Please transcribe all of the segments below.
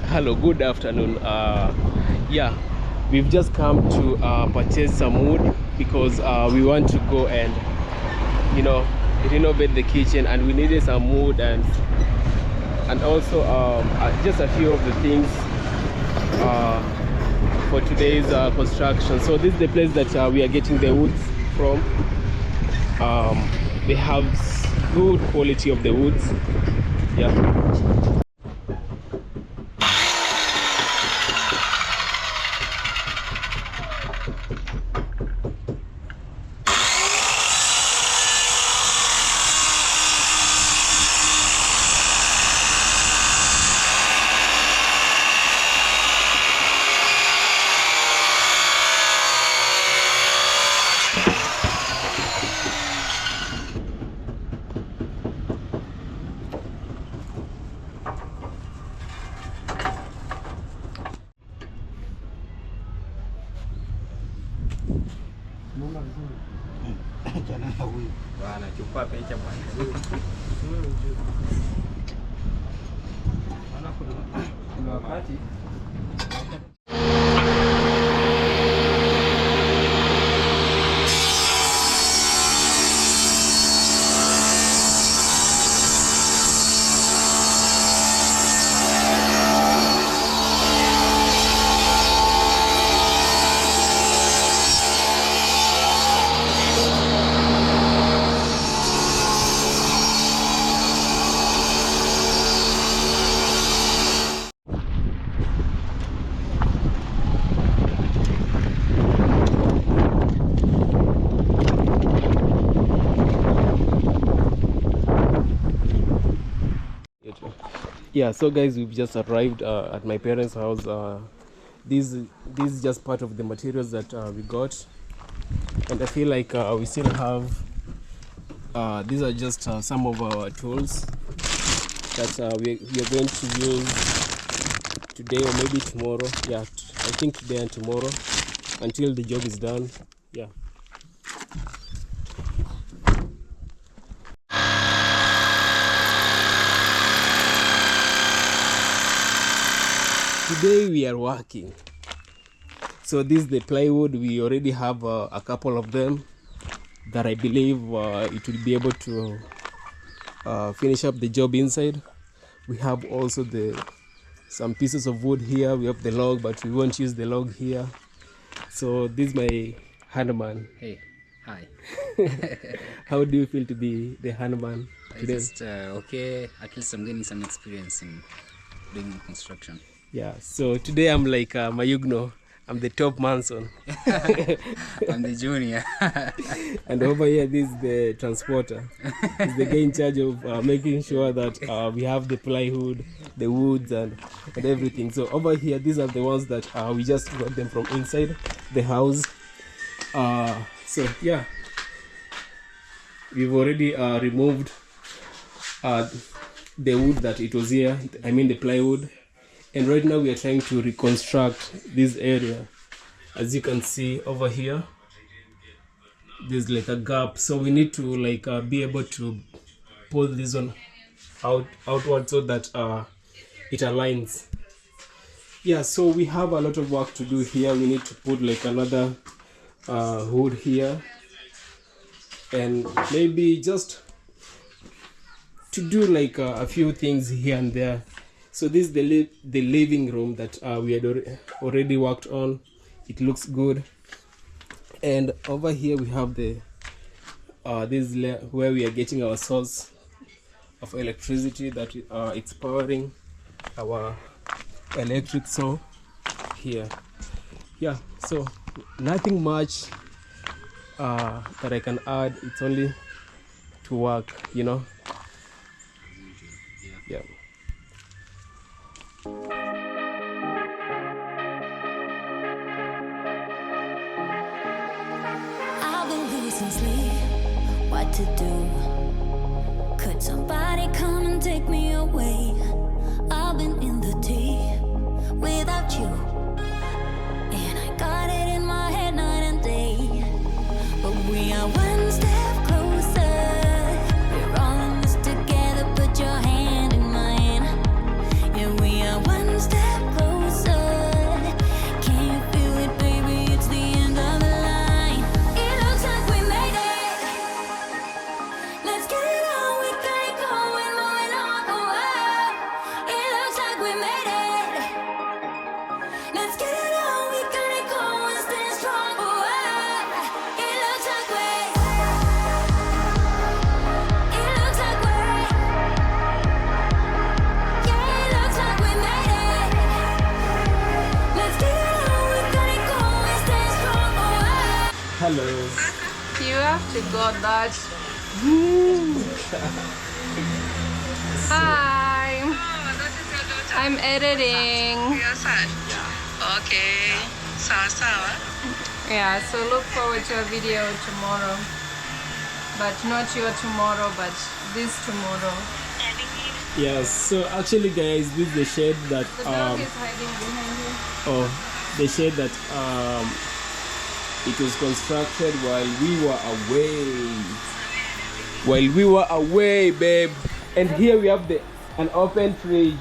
Hello, good afternoon. Yeah, we've just come to purchase some wood because we want to go and renovate the kitchen, and we needed some wood and also just a few of the things for today's construction. So this is the place that we are getting the woods from. They have good quality of the woods. Yeah. Wanachukua picha bwana. Kuna wakati yeah, so guys, we've just arrived at my parents' house. This is just part of the materials that we got, and I feel like we still have these are just some of our tools that we are going to use today or maybe tomorrow. Yeah, I think today and tomorrow until the job is done. Yeah. Today we are working. So this is the plywood. We already have a couple of them that I believe it will be able to finish up the job inside. We have also some pieces of wood here. We have the log, but we won't use the log here. So this is my handman. Hey, hi. How do you feel to be the handman today? Just okay. At least I'm getting some experience in doing construction. Yeah, so today I'm like Mayugno. I'm the top Manson. I'm the junior. And over here, this is the transporter. He's the guy in charge of making sure that we have the plywood, the woods, and everything. So over here, these are the ones that we just got them from inside the house. So yeah, we've already removed the wood that it was here. I mean the plywood. And right now we are trying to reconstruct this area. As you can see over here, there's like a gap, so we need to like be able to pull this one outward so that it aligns. Yeah, so we have a lot of work to do here. We need to put like another hood here, and maybe just to do like a few things here and there. So this is the living room that we had already worked on. It looks good. And over here we have this where we are getting our source of electricity that it's powering our electric saw here. Yeah, so nothing much that I can add. It's only to work, you know. Yeah. I've been losing sleep, what to do? Could somebody come and take me away? I've been in the deep without you, and I got it in my head night and day. But we are one step closer she got that. Hi. I'm editing. Okay. Sawa. Yeah, so look forward to a video tomorrow. But not your tomorrow, but this tomorrow. Yeah, so actually guys, this is the shed that The dog is hiding behind you. oh, the shed that it was constructed while we were away, babe. And here we have an open fridge.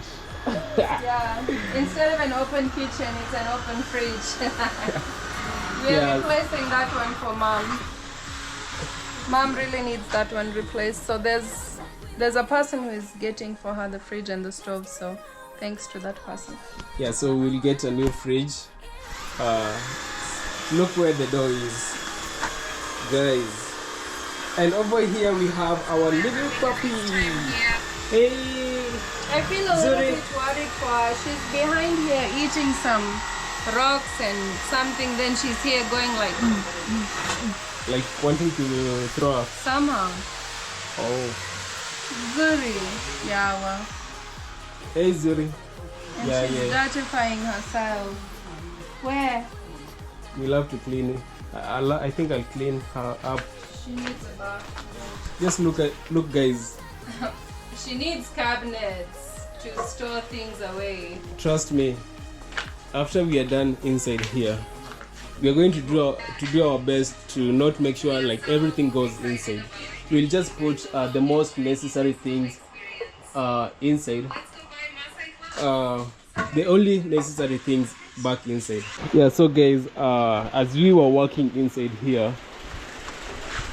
Yeah, instead of an open kitchen, it's an open fridge. We are Yeah. replacing that one for mom. Mom really needs that one replaced. So there's a person who is getting for her the fridge and the stove. So thanks to that person. Yeah, so we'll get a new fridge. Look where the door is, guys. And over here we have our little puppy. Hey, I feel a little Zuri. bit worried for her. She's behind here eating some rocks and something. Then she's here going like like wanting to throw up. somehow. Oh, Zuri. Yeah, well. hey Zuri. And Yeah, she's yeah. dirtifying herself. Where? We'll have to clean it. I think I'll clean her up. She needs a bath. Just look, guys. She needs cabinets to store things away. Trust me. After we are done inside here, we are going to do our best to not make sure like everything goes inside. We'll just put the most necessary things inside. The only necessary things back inside. Yeah, so guys, as we were walking inside here,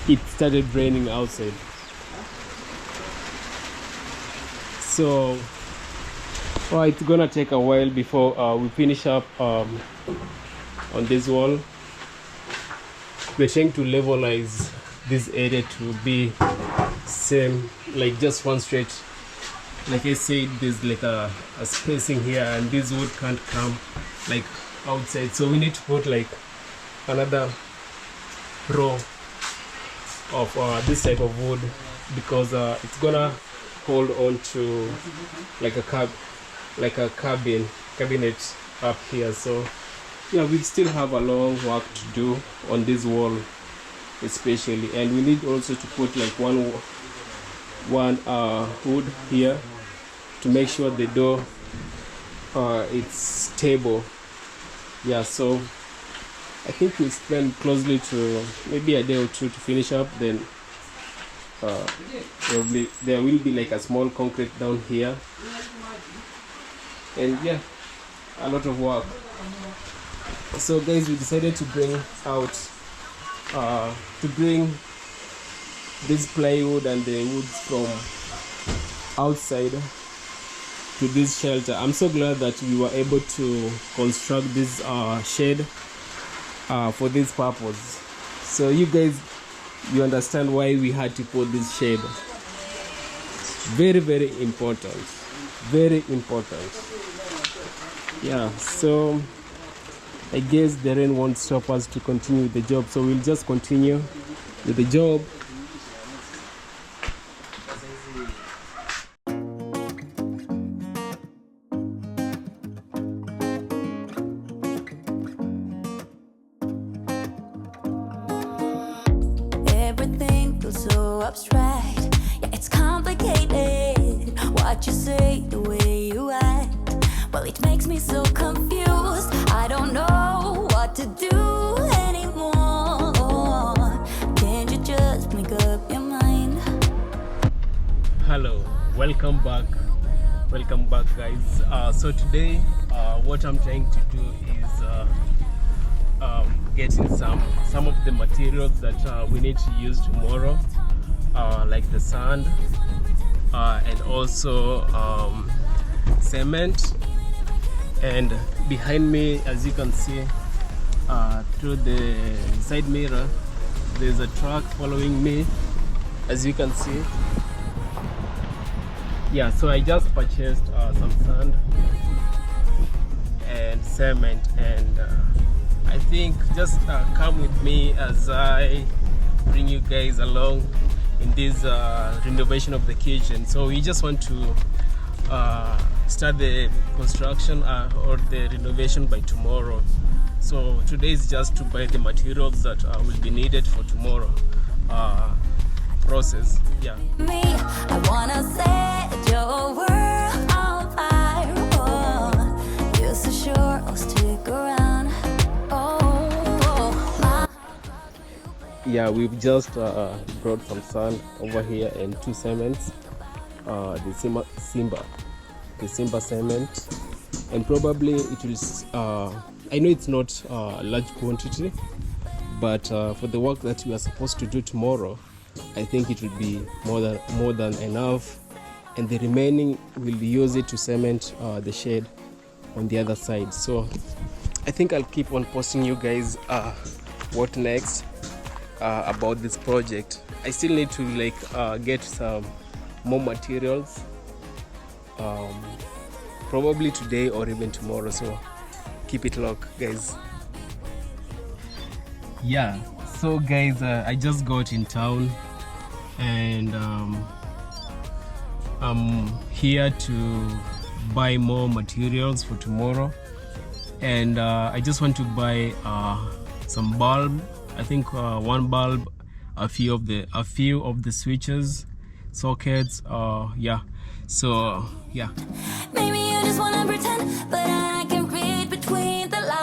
it started raining outside. So it's gonna take a while before we finish up on this wall. We're trying to levelize this area to be same, like just one straight. Like I said, there's like a spacing here, and this wood can't come like outside, so we need to put like another row of this type of wood, because it's gonna hold on to like a cabinet up here. So yeah, we still have a long work to do on this wall especially, and we need also to put like one hood here to make sure the door it's stable. Yeah, so I think we'll spend closely to maybe a day or two to finish up. Then probably there will be like a small concrete down here, and yeah, a lot of work. So guys, we decided to bring this plywood and the woods from outside to this shelter. I'm so glad that we were able to construct this shed for this purpose. So you guys, you understand why we had to put this shed. Very, very important. Very important. Yeah, so I guess the rain won't stop us to continue with the job, so we'll just continue with the job. Everything feels so abstract. Yeah, it's complicated. What you say, the way you act, well, it makes me so confused. I don't know what to do anymore. Can't you just make up your mind? Hello, welcome back guys. So today what I'm trying to do is getting some of the materials that we need to use tomorrow, like the sand and also cement. And behind me, as you can see through the side mirror, there's a truck following me, as you can see. Yeah, so I just purchased some sand and cement, and I think just come with me as I bring you guys along in this renovation of the kitchen. So we just want to start the construction or the renovation by tomorrow. So today is just to buy the materials that will be needed for tomorrow process. Yeah. Me, I wanna set your world on fire. Oh, you're so sure I'll stick around. Yeah, we've just brought some sand over here and 2 cements, the Simba cement, and probably it will. I know it's not a large quantity, but for the work that we are supposed to do tomorrow, I think it will be more than enough, and the remaining we'll use it to cement the shed on the other side. So I think I'll keep on posting you guys what next about this project. I still need to get some more materials, probably today or even tomorrow, so keep it locked, guys. Yeah, so guys, I just got in town and I'm here to buy more materials for tomorrow, and I just want to buy some bulb. I think one bulb, a few of the switches, sockets. Yeah, so yeah. Maybe you just wanna pretend, but I can read between the lines.